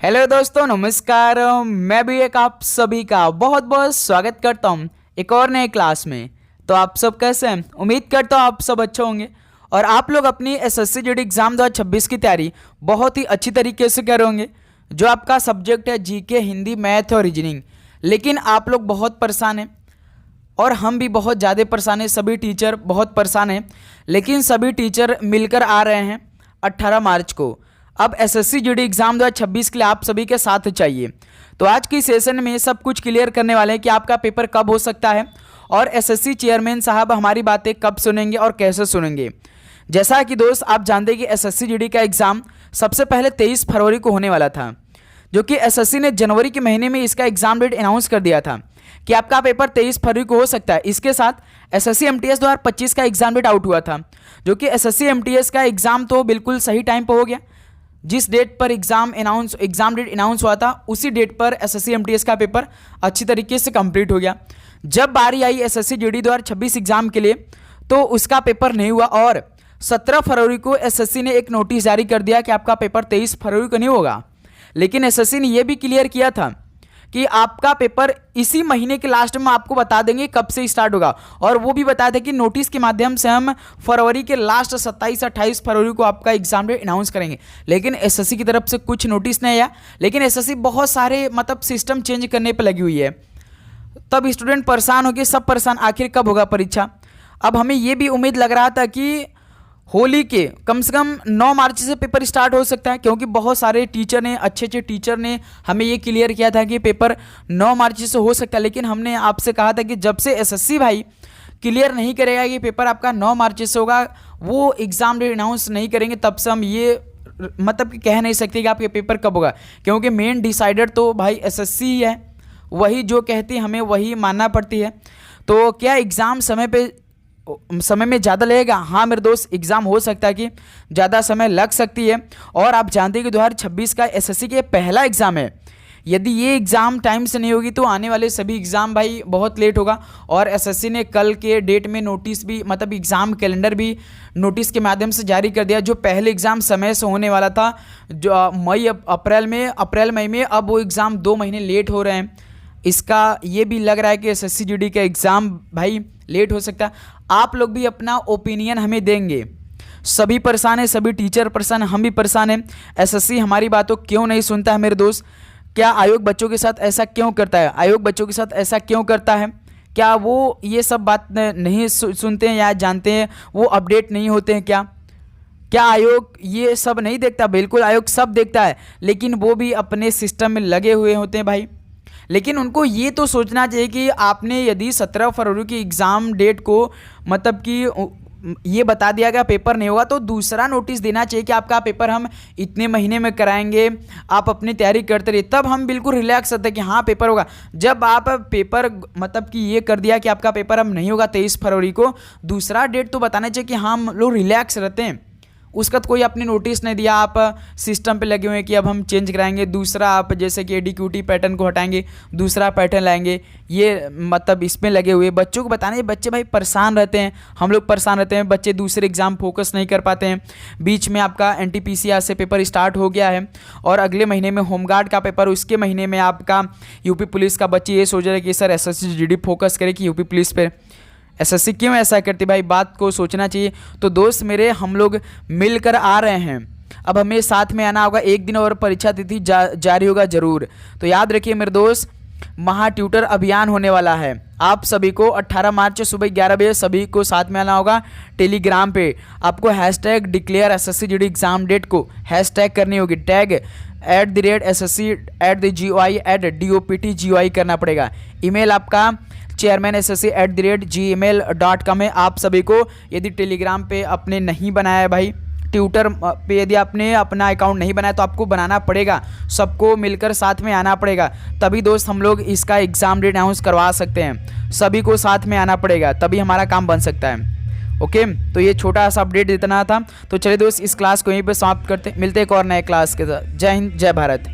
Hello दोस्तों, नमस्कार। मैं भी एक आप सभी का बहुत बहुत स्वागत करता हूं एक और नए क्लास में। तो आप सब कैसे हैं? उम्मीद करता हूं आप सब अच्छे होंगे और आप लोग अपनी एसएससी जीडी एग्जाम 2026 की तैयारी बहुत ही अच्छी तरीके से कर रहे होंगे। जो आपका सब्जेक्ट है जीके, हिंदी, मैथ और रीजनिंग, लेकिन आप लोग बहुत परेशान हैं और हम भी बहुत ज़्यादा परेशान हैं। सभी टीचर बहुत परेशान हैं, लेकिन सभी टीचर मिलकर आ रहे हैं 18 मार्च को। अब एसएससी जीडी एग्जाम 2026 के लिए आप सभी के साथ चाहिए। तो आज की सेशन में सब कुछ क्लियर करने वाले हैं कि आपका पेपर कब हो सकता है और एसएससी चेयरमैन साहब हमारी बातें कब सुनेंगे और कैसे सुनेंगे। जैसा कि दोस्त आप जानते हैं कि एसएससी जीडी का एग्ज़ाम सबसे पहले 23 फरवरी को होने वाला था, जो कि एसएससी ने जनवरी के महीने में इसका एग्ज़ाम डेट अनाउंस कर दिया था कि आपका पेपर 23 फरवरी को हो सकता है। इसके साथ एसएससी एमटीएस 2025 का एग्ज़ाम डेट आउट हुआ था, जो कि एसएससी एमटीएस का एग्ज़ाम तो बिल्कुल सही टाइम पर हो गया। जिस डेट पर एग्ज़ाम डेट अनाउंस हुआ था उसी डेट पर एसएससी एमटीएस का पेपर अच्छी तरीके से कंप्लीट हो गया। जब बारी आई एसएससी जीडी 2026 एग्ज़ाम के लिए तो उसका पेपर नहीं हुआ और 17 फरवरी को एसएससी ने एक नोटिस जारी कर दिया कि आपका पेपर 23 फरवरी को नहीं होगा। लेकिन एसएससी ने यह भी क्लियर किया था कि आपका पेपर इसी महीने के लास्ट में आपको बता देंगे कब से स्टार्ट होगा, और वो भी बताया था कि नोटिस के माध्यम से हम फरवरी के लास्ट 27-28 फरवरी को आपका एग्जाम डेट अनाउंस करेंगे। लेकिन एसएससी की तरफ से कुछ नोटिस नहीं आया। लेकिन एसएससी बहुत सारे सिस्टम चेंज करने पर लगी हुई है। तब स्टूडेंट परेशान हो गए, सब परेशान, आखिर कब होगा परीक्षा। अब हमें ये भी उम्मीद लग रहा था कि होली के कम से कम 9 मार्च से पेपर स्टार्ट हो सकता है, क्योंकि बहुत सारे टीचर ने, अच्छे टीचर ने हमें ये क्लियर किया था कि पेपर 9 मार्च से हो सकता है। लेकिन हमने आपसे कहा था कि जब से एसएससी भाई क्लियर नहीं करेगा कि पेपर आपका 9 मार्च से होगा, वो एग्ज़ाम डेट अनाउंस नहीं करेंगे, तब से हम ये कि कह नहीं सकते कि आपके पेपर कब होगा। क्योंकि मेन डिसाइडर तो भाई एसएससी ही है, वही जो कहती है हमें वही मानना पड़ती है। तो क्या एग्ज़ाम समय में ज़्यादा लगेगा? हाँ मेरे दोस्त, एग्ज़ाम हो सकता है कि ज़्यादा समय लग सकती है। और आप जानते हैं कि 2026 का एसएससी के पहला एग्ज़ाम है। यदि ये एग्ज़ाम टाइम से नहीं होगी तो आने वाले सभी एग्ज़ाम भाई बहुत लेट होगा। और एसएससी ने कल के डेट में नोटिस भी, एग्ज़ाम कैलेंडर भी नोटिस के माध्यम से जारी कर दिया। जो पहले एग्ज़ाम समय से होने वाला था जो अप्रैल मई में, अब वो एग्ज़ाम 2 महीने लेट हो रहे हैं। इसका ये भी लग रहा है कि एसएससी जीडी का एग्ज़ाम भाई लेट हो सकता है। आप लोग भी अपना ओपिनियन हमें देंगे। सभी परेशान हैं, सभी टीचर परेशान हैं, हम भी परेशान हैं। एसएससी हमारी बातों क्यों नहीं सुनता है मेरे दोस्त? क्या आयोग बच्चों के साथ ऐसा क्यों करता है? आयोग बच्चों के साथ ऐसा क्यों करता है? क्या वो ये सब बात नहीं सुनते हैं या जानते हैं? वो अपडेट नहीं होते हैं क्या आयोग ये सब नहीं देखता? बिल्कुल आयोग सब देखता है, लेकिन वो भी अपने सिस्टम में लगे हुए होते हैं भाई। लेकिन उनको ये तो सोचना चाहिए कि आपने यदि 17 फरवरी की एग्ज़ाम डेट को ये बता दिया गया पेपर नहीं होगा, तो दूसरा नोटिस देना चाहिए कि आपका पेपर हम इतने महीने में कराएंगे, आप अपनी तैयारी करते रहिए। तब हम बिल्कुल रिलैक्स रहते हैं कि हाँ पेपर होगा। जब आप पेपर ये कर दिया कि आपका पेपर अब नहीं होगा 23 फरवरी को, दूसरा डेट तो बताना चाहिए कि हाँ हम लोग रिलैक्स रहते हैं। उसका तो कोई आपने नोटिस नहीं दिया, आप सिस्टम पे लगे हुए हैं कि अब हम चेंज कराएंगे। दूसरा आप जैसे कि एडीक्यूटी पैटर्न को हटाएंगे, दूसरा पैटर्न लाएंगे, ये इसमें लगे हुए। बच्चों को बताना है, बच्चे भाई परेशान रहते हैं, हम लोग परेशान रहते हैं, बच्चे दूसरे एग्जाम फोकस नहीं कर पाते हैं। बीच में आपका एनटीपीसी से पेपर स्टार्ट हो गया है और अगले महीने में होमगार्ड का पेपर, उसके महीने में आपका यूपी पुलिस का। बच्चे ये सोच रहे हैं कि सर एसएससी जीडी फोकस करे कि यूपी पुलिस पर। एसएससी क्यों ऐसा करती भाई? बात को सोचना चाहिए। तो दोस्त मेरे, हम लोग मिलकर आ रहे हैं, अब हमें साथ में आना होगा। एक दिन और परीक्षा तिथि जारी होगा जरूर। तो याद रखिए मेरे दोस्त, महा ट्यूटर अभियान होने वाला है। आप सभी को 18 मार्च सुबह 11 बजे सभी को साथ में आना होगा। टेलीग्राम पे आपको hashtag declare SSC GD exam date को हैशटैग करनी होगी। टैग @SSC@GOI@DOPTGOI करना पड़ेगा। ईमेल आपका chairman@SSC@gmail.com है। आप सभी को यदि टेलीग्राम पे आपने नहीं बनाया है भाई, ट्विटर पे यदि आपने अपना अकाउंट नहीं बनाया तो आपको बनाना पड़ेगा। सबको मिलकर साथ में आना पड़ेगा, तभी दोस्त हम लोग इसका एग्ज़ाम डेट अनाउंस करवा सकते हैं। सभी को साथ में आना पड़ेगा, तभी हमारा काम बन सकता है। ओके, तो ये छोटा सा अपडेट इतना था। तो चलिए दोस्त, इस क्लास को यहीं पे समाप्त करते, मिलते एक और नए क्लास के साथ। जय हिंद, जय भारत।